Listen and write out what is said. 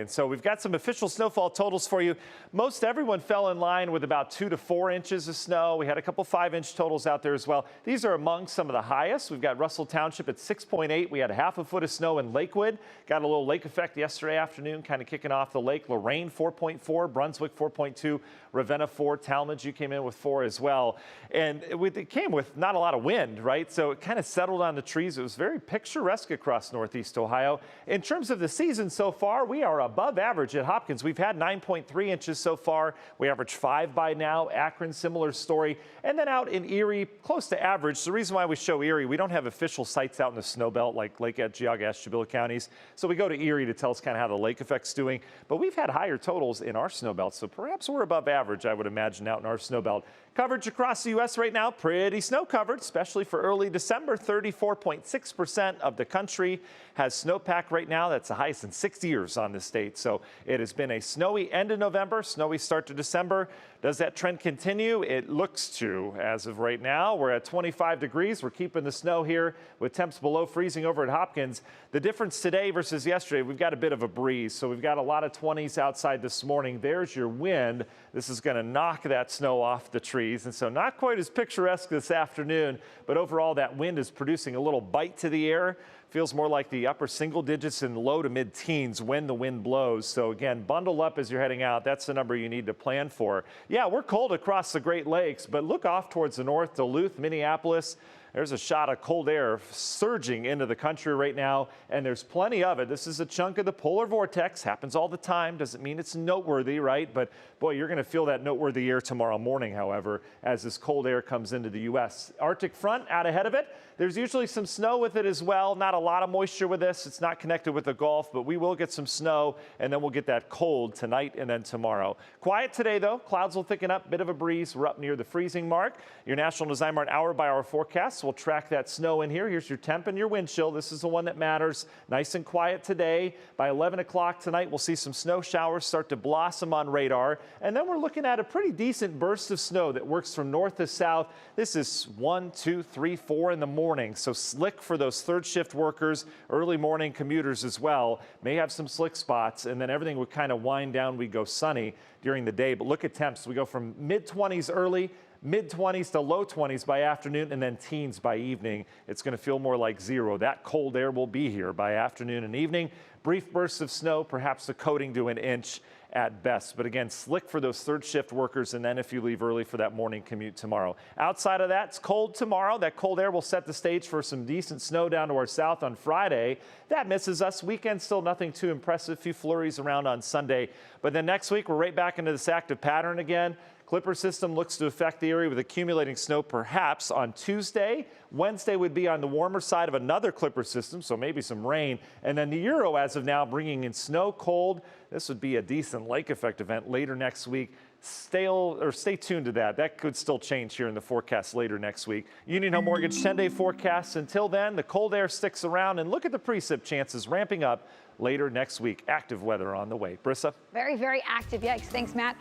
And so we've got some official snowfall totals for you. Most everyone fell in line with about 2 to 4 inches of snow. We had a couple 5-inch totals out there as well. These are among some of the highest. We've got Russell Township at 6.8. We had a half a foot of snow in Lakewood. Got a little lake effect yesterday afternoon, kind of kicking off the lake. Lorraine 4.4, Brunswick 4.2, Ravenna 4, Talmadge, you came in with 4 as well. And it came with not a lot of wind, right? So it kind of settled on the trees. It was very picturesque across Northeast Ohio. In terms of the season so far, we are above average at Hopkins. We've had 9.3 inches so far. We average 5 by now. Akron, similar story. And then out in Erie, close to average. The reason why we show Erie, we don't have official sites out in the snow belt like Lake Edge, Geauga, Ashtabula counties. So we go to Erie to tell us kind of how the lake effect's doing. But we've had higher totals in our snow belt. So perhaps we're above average, I would imagine, out in our snow belt. Coverage across the U.S. right now, pretty snow covered, especially for early December. 34.6% of the country has snowpack right now. That's the highest in 6 years on the state. So it has been a snowy end of November, snowy start to December. Does that trend continue? It looks to, as of right now. We're at 25 degrees. We're keeping the snow here with temps below freezing over at Hopkins. The difference today versus yesterday, we've got a bit of a breeze. So we've got a lot of 20s outside this morning. There's your wind. This is going to knock that snow off the trees. And so not quite as picturesque this afternoon, but overall that wind is producing a little bite to the air. Feels more like the upper single digits and low to mid teens when the wind blows. So again, bundle up as you're heading out. That's the number you need to plan for. Yeah, we're cold across the Great Lakes, but look off towards the north, Duluth, Minneapolis. There's a shot of cold air surging into the country right now, and there's plenty of it. This is a chunk of the polar vortex. Happens all the time. Doesn't mean it's noteworthy, right? But boy, you're going to feel that noteworthy air tomorrow morning, however, as this cold air comes into the U.S. Arctic front out ahead of it. There's usually some snow with it as well. Not a lot of moisture with this. It's not connected with the Gulf, but we will get some snow, and then we'll get that cold tonight and then tomorrow. Quiet today, though. Clouds will thicken up. Bit of a breeze. We're up near the freezing mark. Your National Design Mart hour-by-hour forecast. We'll track that snow in here. Here's your temp and your wind chill. This is the one that matters. Nice and quiet today. By 11 o'clock tonight, we'll see some snow showers start to blossom on radar. And then we're looking at a pretty decent burst of snow that works from north to south. This is 1, 2, 3, 4 in the morning. So slick for those third shift workers, early morning commuters as well. May have some slick spots, and then everything would kind of wind down. We go sunny during the day. But look at temps. We go from mid-20s early, mid-20s to low 20s by afternoon, and then teens by evening. It's going to feel more like 0. That cold air will be here by afternoon and evening. Brief bursts of snow, perhaps a coating to an inch at best. But again, slick for those third shift workers, and then if you leave early for that morning commute tomorrow. Outside of that, it's cold tomorrow. That cold air will set the stage for some decent snow down to our south on Friday. That misses us. Weekend still nothing too impressive. A few flurries around on Sunday. But then next week, we're right back into this active pattern again. Clipper system looks to affect the area with accumulating snow perhaps on Tuesday. Wednesday would be on the warmer side of another Clipper system, so maybe some rain. And then the Euro, as of now, bringing in snow, cold. This would be a decent lake effect event later next week. Stay tuned to that. That could still change here in the forecast later next week. Union Home Mortgage 10-day forecasts. Until then, the cold air sticks around, and look at the precip chances ramping up later next week. Active weather on the way. Brissa? Very, very active. Yikes. Thanks, Matt.